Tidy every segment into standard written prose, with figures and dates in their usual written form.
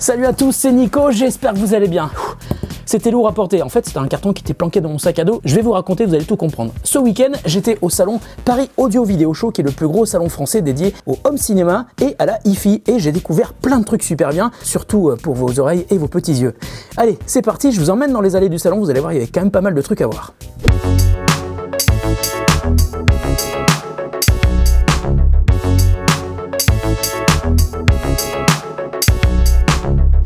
Salut à tous, c'est Nico, j'espère que vous allez bien. C'était lourd à porter, en fait c'était un carton qui était planqué dans mon sac à dos, je vais vous raconter, vous allez tout comprendre. Ce week-end, j'étais au salon Paris Audio Video Show, qui est le plus gros salon français dédié au home cinéma et à la hi-fi, et j'ai découvert plein de trucs super bien, surtout pour vos oreilles et vos petits yeux. Allez, c'est parti, je vous emmène dans les allées du salon, vous allez voir, il y avait quand même pas mal de trucs à voir.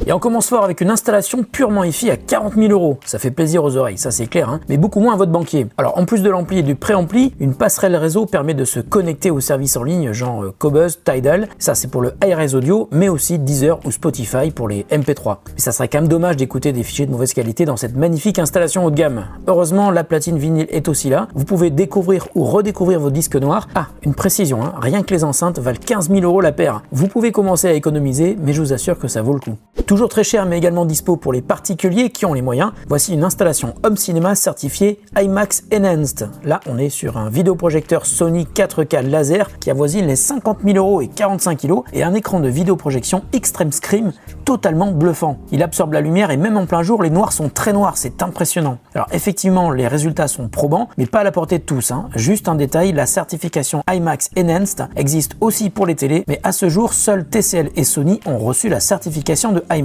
Et on commence fort avec une installation purement hi-fi à 40 000 €. Ça fait plaisir aux oreilles, ça c'est clair, hein, mais beaucoup moins à votre banquier. Alors en plus de l'ampli et du préampli, une passerelle réseau permet de se connecter aux services en ligne genre Qobuz, Tidal, ça c'est pour le hi-res audio, mais aussi Deezer ou Spotify pour les MP3. Mais ça serait quand même dommage d'écouter des fichiers de mauvaise qualité dans cette magnifique installation haut de gamme. Heureusement, la platine vinyle est aussi là. Vous pouvez découvrir ou redécouvrir vos disques noirs. Ah, une précision, hein, rien que les enceintes valent 15 000 € la paire. Vous pouvez commencer à économiser, mais je vous assure que ça vaut le coup. Toujours très cher mais également dispo pour les particuliers qui ont les moyens, voici une installation home cinéma certifiée IMAX Enhanced. Là on est sur un vidéoprojecteur Sony 4K laser qui avoisine les 50 000 € et 45 kg et un écran de vidéoprojection Extreme Screen totalement bluffant. Il absorbe la lumière et même en plein jour les noirs sont très noirs, c'est impressionnant. Alors effectivement les résultats sont probants mais pas à la portée de tous, hein. Juste un détail, la certification IMAX Enhanced existe aussi pour les télés mais à ce jour seuls TCL et Sony ont reçu la certification de IMAX.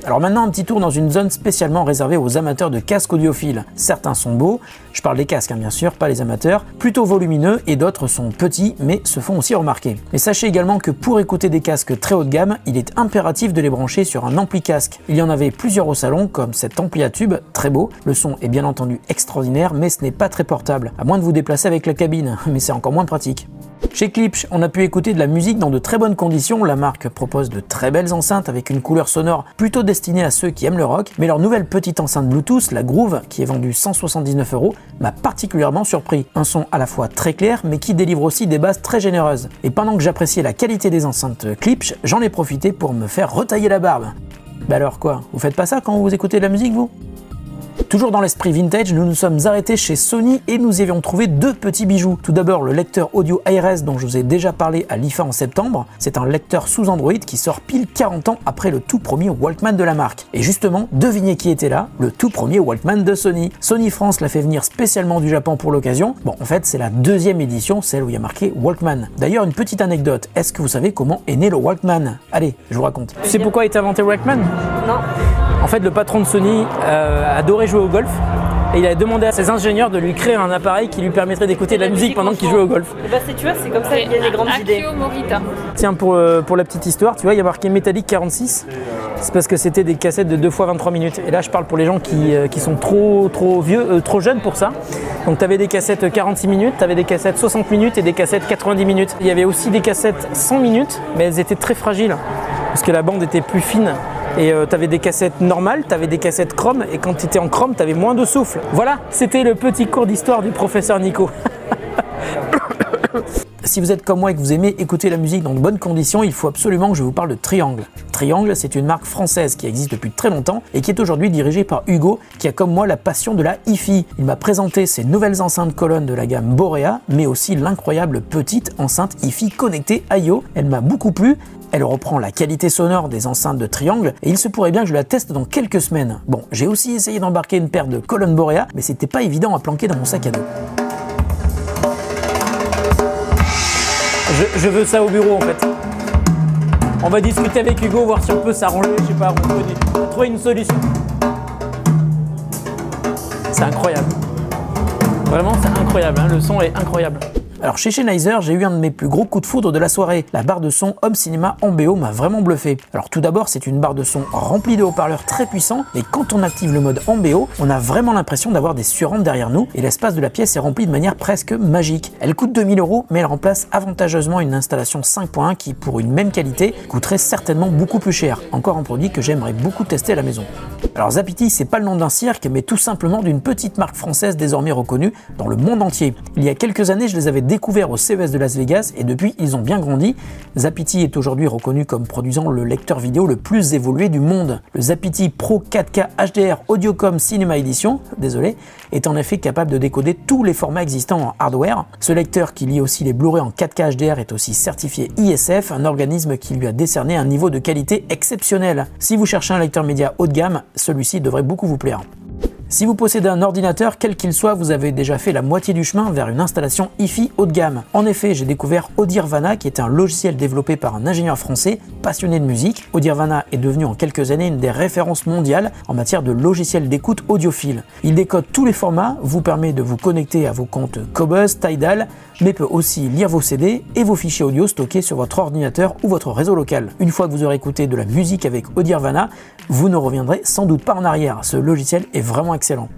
Alors maintenant un petit tour dans une zone spécialement réservée aux amateurs de casques audiophiles. Certains sont beaux, je parle des casques hein, bien sûr, pas les amateurs, plutôt volumineux et d'autres sont petits mais se font aussi remarquer. Mais sachez également que pour écouter des casques très haut de gamme, il est impératif de les brancher sur un ampli casque. Il y en avait plusieurs au salon comme cet ampli à tube, très beau, le son est bien entendu extraordinaire mais ce n'est pas très portable, à moins de vous déplacer avec la cabine, mais c'est encore moins pratique. Chez Klipsch, on a pu écouter de la musique dans de très bonnes conditions. La marque propose de très belles enceintes avec une couleur sonore plutôt destinée à ceux qui aiment le rock. Mais leur nouvelle petite enceinte Bluetooth, la Groove, qui est vendue 179 €, m'a particulièrement surpris. Un son à la fois très clair, mais qui délivre aussi des basses très généreuses. Et pendant que j'appréciais la qualité des enceintes Klipsch, j'en ai profité pour me faire retailler la barbe. Bah alors quoi, vous faites pas ça quand vous écoutez de la musique vous ? Toujours dans l'esprit vintage, nous nous sommes arrêtés chez Sony et nous y avions trouvé deux petits bijoux. Tout d'abord le lecteur audio hi-res dont je vous ai déjà parlé à l'IFA en septembre. C'est un lecteur sous Android qui sort pile 40 ans après le tout premier Walkman de la marque. Et justement, devinez qui était là, le tout premier Walkman de Sony. Sony France l'a fait venir spécialement du Japon pour l'occasion. Bon, en fait, c'est la deuxième édition, celle où il y a marqué Walkman. D'ailleurs, une petite anecdote, est-ce que vous savez comment est né le Walkman? Allez, je vous raconte. Tu sais pourquoi a été inventé Walkman? Non. En fait, le patron de Sony adorait jouer au golf et il a demandé à ses ingénieurs de lui créer un appareil qui lui permettrait d'écouter de la musique pendant qu'il jouait au golf. Bah tu vois, c'est comme ça qu'il y a les grandes idées. Morita. Tiens, pour la petite histoire, tu vois, il y a marqué Metallic 46. C'est parce que c'était des cassettes de 2 fois 23 minutes. Et là, je parle pour les gens qui sont trop vieux, trop jeunes pour ça. Donc, tu avais des cassettes 46 minutes, tu avais des cassettes 60 minutes et des cassettes 90 minutes. Il y avait aussi des cassettes 100 minutes, mais elles étaient très fragiles parce que la bande était plus fine. Et tu avais des cassettes normales, tu avais des cassettes chrome, et quand tu étais en chrome, tu avais moins de souffle. Voilà, c'était le petit cours d'histoire du professeur Nico. Si vous êtes comme moi et que vous aimez écouter la musique dans de bonnes conditions, il faut absolument que je vous parle de Triangle. Triangle, c'est une marque française qui existe depuis très longtemps et qui est aujourd'hui dirigée par Hugo, qui a comme moi la passion de la hi-fi. Il m'a présenté ses nouvelles enceintes colonnes de la gamme Borea, mais aussi l'incroyable petite enceinte hi-fi connectée IO. Elle m'a beaucoup plu. Elle reprend la qualité sonore des enceintes de Triangle et il se pourrait bien que je la teste dans quelques semaines. Bon, j'ai aussi essayé d'embarquer une paire de colonnes Borea, mais c'était pas évident à planquer dans mon sac à dos. Je veux ça au bureau en fait. On va discuter avec Hugo, voir si on peut s'arranger, je sais pas, on peut trouver une solution. C'est incroyable. Vraiment, c'est incroyable, hein, le son est incroyable. Alors chez Sennheiser, j'ai eu un de mes plus gros coups de foudre de la soirée. La barre de son Home Cinema Ambeo m'a vraiment bluffé. Alors tout d'abord, c'est une barre de son remplie de haut-parleurs très puissants et quand on active le mode Ambeo, on a vraiment l'impression d'avoir des surrounds derrière nous et l'espace de la pièce est rempli de manière presque magique. Elle coûte 2000 € mais elle remplace avantageusement une installation 5.1 qui, pour une même qualité, coûterait certainement beaucoup plus cher. Encore un produit que j'aimerais beaucoup tester à la maison. Alors Zapiti, c'est pas le nom d'un cirque, mais tout simplement d'une petite marque française désormais reconnue dans le monde entier. Il y a quelques années, je les avais découvert au CES de Las Vegas et depuis ils ont bien grandi. Zapity est aujourd'hui reconnu comme produisant le lecteur vidéo le plus évolué du monde. Le Zapity Pro 4K HDR Audiocom Cinema Edition, désolé, est en effet capable de décoder tous les formats existants en hardware. Ce lecteur qui lit aussi les Blu-ray en 4K HDR est aussi certifié ISF, un organisme qui lui a décerné un niveau de qualité exceptionnel. Si vous cherchez un lecteur média haut de gamme, celui-ci devrait beaucoup vous plaire. Si vous possédez un ordinateur, quel qu'il soit, vous avez déjà fait la moitié du chemin vers une installation hi-fi haut de gamme. En effet, j'ai découvert Audirvana, qui est un logiciel développé par un ingénieur français passionné de musique. Audirvana est devenu en quelques années une des références mondiales en matière de logiciels d'écoute audiophile. Il décode tous les formats, vous permet de vous connecter à vos comptes Qobuz, Tidal, mais peut aussi lire vos CD et vos fichiers audio stockés sur votre ordinateur ou votre réseau local. Une fois que vous aurez écouté de la musique avec Audirvana, vous ne reviendrez sans doute pas en arrière. Ce logiciel est vraiment excellent.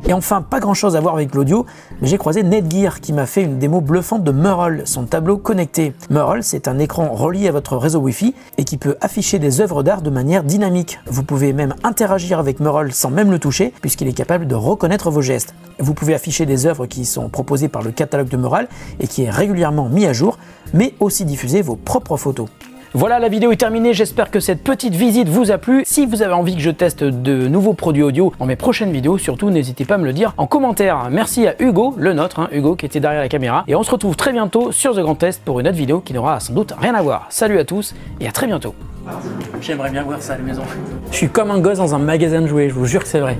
Et enfin, pas grand chose à voir avec l'audio, mais j'ai croisé Netgear qui m'a fait une démo bluffante de Meural, son tableau connecté. Meural, c'est un écran relié à votre réseau Wi-Fi et qui peut afficher des œuvres d'art de manière dynamique. Vous pouvez même interagir avec Meural sans même le toucher, puisqu'il est capable de reconnaître vos gestes. Vous pouvez afficher des œuvres qui sont proposées par le catalogue de Meural et qui est régulièrement mis à jour, mais aussi diffuser vos propres photos. Voilà, la vidéo est terminée, j'espère que cette petite visite vous a plu. Si vous avez envie que je teste de nouveaux produits audio dans mes prochaines vidéos, surtout n'hésitez pas à me le dire en commentaire. Merci à Hugo, le nôtre, Hugo qui était derrière la caméra. Et on se retrouve très bientôt sur The Grand Test pour une autre vidéo qui n'aura sans doute rien à voir. Salut à tous et à très bientôt. J'aimerais bien voir ça à la maison. Je suis comme un gosse dans un magasin de jouets, je vous jure que c'est vrai.